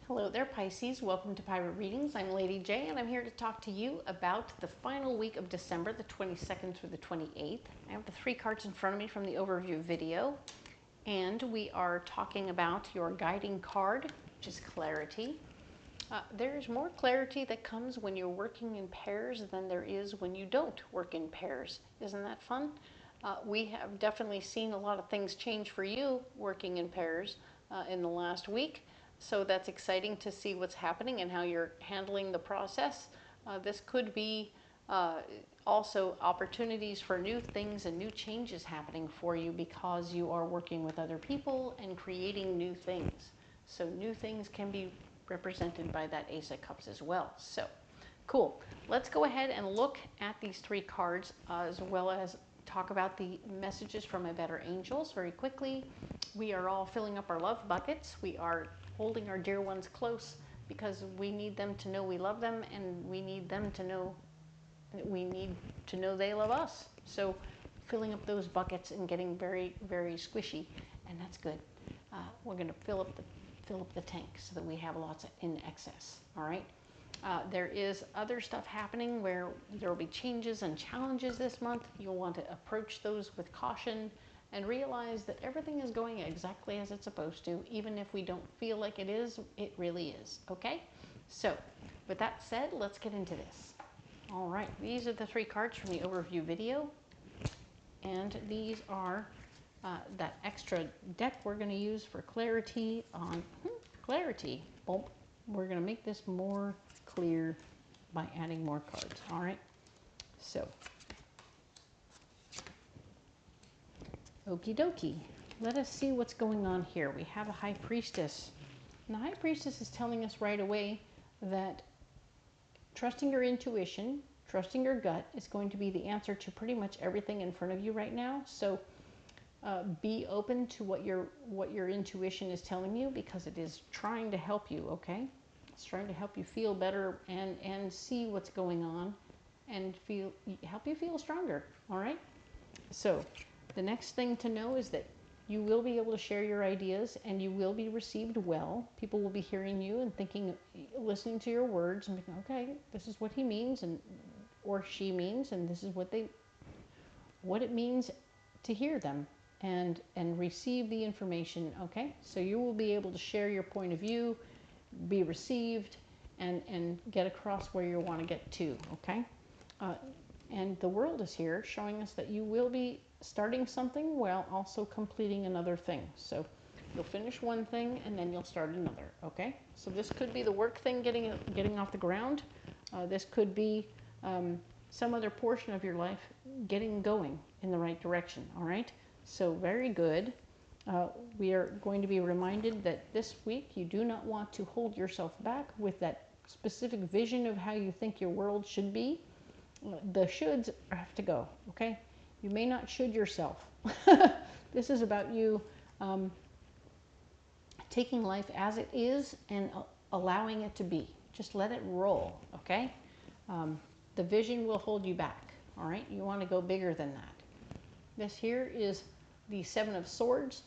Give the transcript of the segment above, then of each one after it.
Hello there, Pisces. Welcome to Pirate Readings. I'm Lady J, and I'm here to talk to you about the final week of December, the 22nd through the 28th. I have the three cards in front of me from the overview video, and we are talking about your guiding card, which is clarity. There's more clarity that comes when you're working in pairs than there is when you don't work in pairs. Isn't that fun? We have definitely seen a lot of things change for you working in pairs in the last week. So that's exciting to see what's happening and how you're handling the process. This could be also opportunities for new things and new changes happening for you because you are working with other people and creating new things. So new things can be represented by that Ace of Cups as well. So cool. Let's go ahead and look at these three cards as well as talk about the messages from my better angels very quickly. We are all filling up our love buckets. We are holding our dear ones close because we need them to know we love them, and we need them to know they love us. So filling up those buckets and getting very, very squishy, and that's good. We're going to fill up the tank so that we have lots in excess. All right. There is other stuff happening where there will be changes and challenges this month. You'll want to approach those with caution and realize that everything is going exactly as it's supposed to. Even if we don't feel like it is, it really is. Okay? So, with that said, let's get into this. All right, these are the three cards from the overview video. And these are that extra deck we're going to use for clarity on clarity. Boom. We're going to make this more clear by adding more cards. All right? So, okie dokie. Let us see what's going on here. We have a High Priestess. And the High Priestess is telling us right away that trusting your intuition, trusting your gut is going to be the answer to pretty much everything in front of you right now. So be open to what your intuition is telling you, because it is trying to help you, okay? It's trying to help you feel better and see what's going on and help you feel stronger, all right? So the next thing to know is that you will be able to share your ideas and you will be received well. People will be hearing you and listening to your words and thinking, okay, this is what he means or she means, and this is what it means to hear them and receive the information, okay? So you will be able to share your point of view, be received, and get across where you want to get to, okay? And the world is here showing us that you will be starting something while also completing another thing. So you'll finish one thing and then you'll start another, okay? So this could be the work thing getting off the ground. This could be some other portion of your life getting going in the right direction, all right? So very good. We are going to be reminded that this week you do not want to hold yourself back with that specific vision of how you think your world should be. The shoulds have to go, okay? You may not should yourself. This is about you taking life as it is and allowing it to be. Just let it roll, okay? The vision will hold you back, all right? You want to go bigger than that. This here is the Seven of Swords.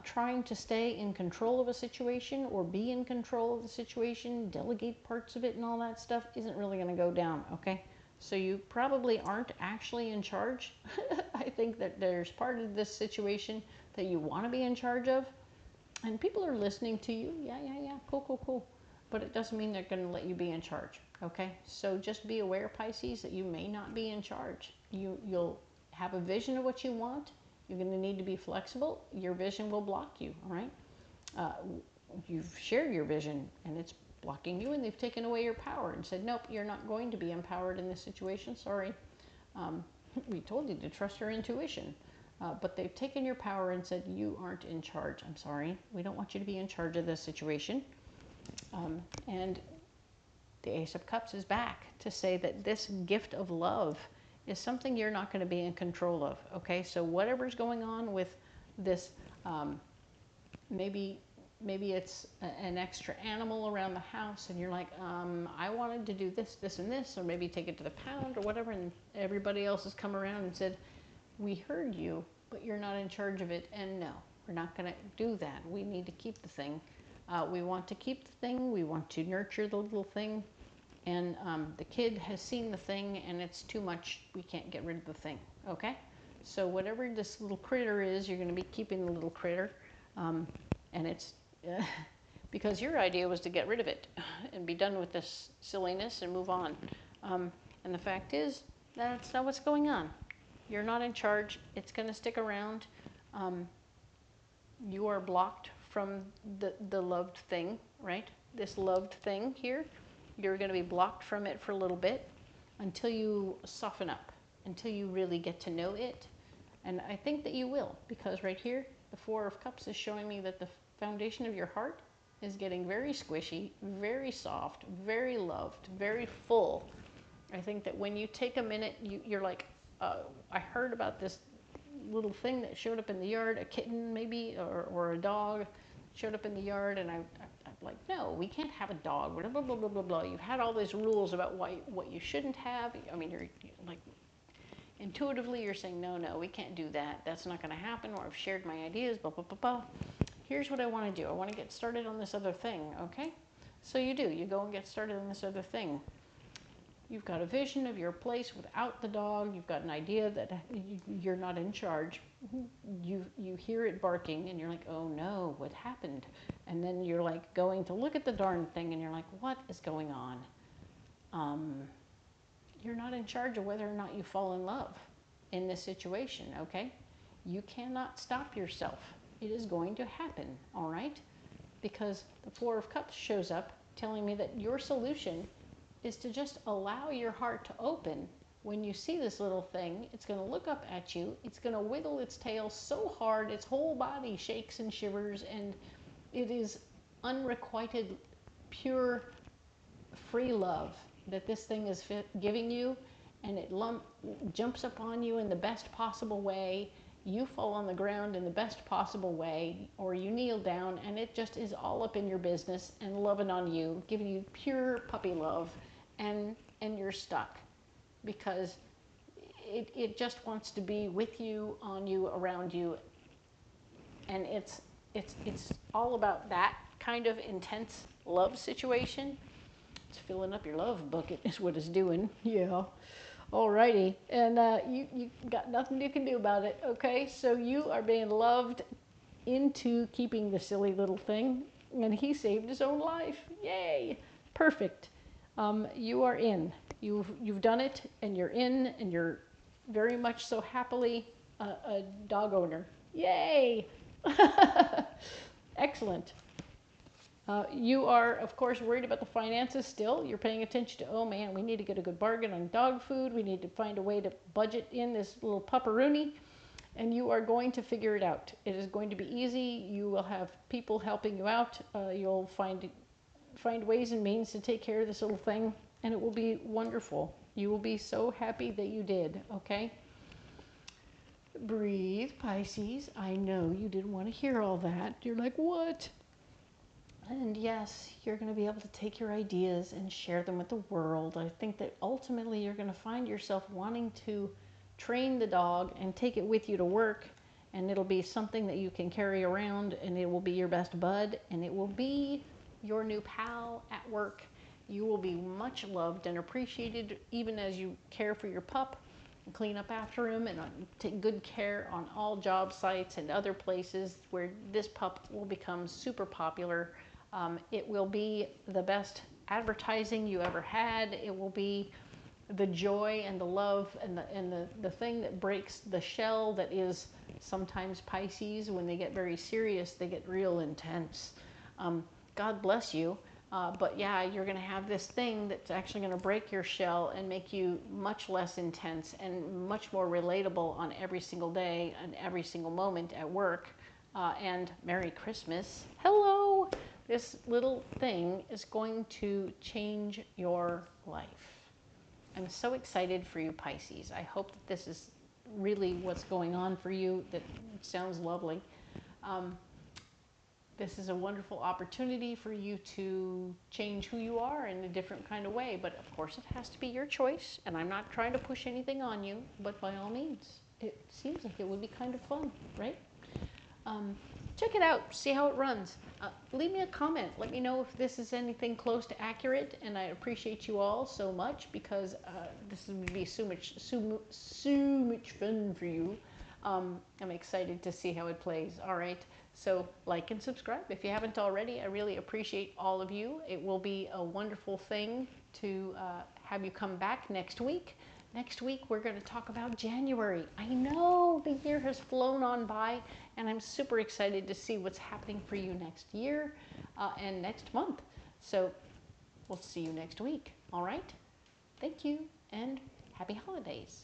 Trying to stay in control of a situation or be in control of the situation, delegate parts of it and all that stuff isn't really going to go down, okay? So you probably aren't actually in charge. I think that there's part of this situation that you want to be in charge of, and people are listening to you. Yeah, cool. But it doesn't mean they're going to let you be in charge, okay? So just be aware, Pisces, that you may not be in charge. You'll have a vision of what you want. You're going to need to be flexible. Your vision will block you, all right? You've shared your vision, and it's blocking you, and they've taken away your power and said, nope, you're not going to be empowered in this situation. Sorry. We told you to trust your intuition. But they've taken your power and said, you aren't in charge. I'm sorry. We don't want you to be in charge of this situation. And the Ace of Cups is back to say that this gift of love is something you're not going to be in control of, okay? So whatever's going on with this, maybe it's an extra animal around the house and you're like, I wanted to do this, and this, or maybe take it to the pound or whatever, and everybody else has come around and said, we heard you, but you're not in charge of it, and no, we're not going to do that. We need to keep the thing We want to keep the thing. We want to nurture the little thing. And the kid has seen the thing and it's too much. We can't get rid of the thing. Okay? So whatever this little critter is, you're going to be keeping the little critter. And it's because your idea was to get rid of it and be done with this silliness and move on. And the fact is, that's not what's going on. You're not in charge. It's going to stick around. You are blocked from the loved thing, right? This loved thing here. You're going to be blocked from it for a little bit until you soften up, until you really get to know it. And I think that you will, because right here, the Four of Cups is showing me that the foundation of your heart is getting very squishy, very soft, very loved, very full. I think that when you take a minute, you're like, I heard about this little thing that showed up in the yard, a kitten maybe, or a dog showed up in the yard, and I'm like, no, we can't have a dog, blah, blah, blah, blah, blah, blah. You've had all these rules about what you shouldn't have. I mean, you're like, intuitively you're saying, no, we can't do that. That's not going to happen, or I've shared my ideas, blah, blah, blah, blah. Here's what I want to do. I want to get started on this other thing, okay? So you do. You go and get started on this other thing. You've got a vision of your place without the dog. You've got an idea that you're not in charge. You hear it barking and you're like, oh no, what happened? And then you're like going to look at the darn thing and you're like, what is going on? You're not in charge of whether or not you fall in love in this situation, okay? You cannot stop yourself. It is going to happen, all right? Because the Four of Cups shows up telling me that your solution is to just allow your heart to open. When you see this little thing, it's going to look up at you. It's going to wiggle its tail so hard, its whole body shakes and shivers, and it is unrequited, pure, free love that this thing is giving you, and it jumps upon you in the best possible way. You fall on the ground in the best possible way, or you kneel down, and it just is all up in your business and loving on you, giving you pure puppy love, and you're stuck because it just wants to be with you, on you, around you, and it's all about that kind of intense love situation. It's filling up your love bucket is what it's doing. Yeah. Alrighty. And you got nothing you can do about it, okay? So you are being loved into keeping the silly little thing, and he saved his own life. Yay. Perfect. You are in. You've done it, and you're in, and you're very much so happily a dog owner. Yay. Excellent. You are, of course, worried about the finances still. You're paying attention to, oh man, we need to get a good bargain on dog food. We need to find a way to budget in this little pupperoonie. And you are going to figure it out. It is going to be easy. You will have people helping you out. You'll find ways and means to take care of this little thing. And it will be wonderful. You will be so happy that you did, okay? Breathe, Pisces. I know you didn't want to hear all that. You're like, what? And yes, you're going to be able to take your ideas and share them with the world. I think that ultimately you're going to find yourself wanting to train the dog and take it with you to work, and it'll be something that you can carry around, and it will be your best bud, and it will be your new pal at work. You will be much loved and appreciated even as you care for your pup and clean up after him and take good care on all job sites and other places where this pup will become super popular. It will be the best advertising you ever had. It will be the joy and the love and the thing that breaks the shell that is sometimes Pisces. When they get very serious, they get real intense. God bless you. But yeah, you're going to have this thing that's actually going to break your shell and make you much less intense and much more relatable on every single day and every single moment at work. And Merry Christmas. Hello! This little thing is going to change your life. I'm so excited for you, Pisces. I hope that this is really what's going on for you. That sounds lovely. This is a wonderful opportunity for you to change who you are in a different kind of way. But of course, it has to be your choice. And I'm not trying to push anything on you. But by all means, it seems like it would be kind of fun, right? Check it out. See how it runs. leave me a comment. Let me know if this is anything close to accurate, and I appreciate you all so much because this would be so much fun for you. I'm excited to see how it plays. All right, so like and subscribe if you haven't already. I really appreciate all of you. It will be a wonderful thing to have you come back next week. Next week, we're going to talk about January. I know the year has flown on by, and I'm super excited to see what's happening for you next year and next month. So we'll see you next week. All right? Thank you, and happy holidays.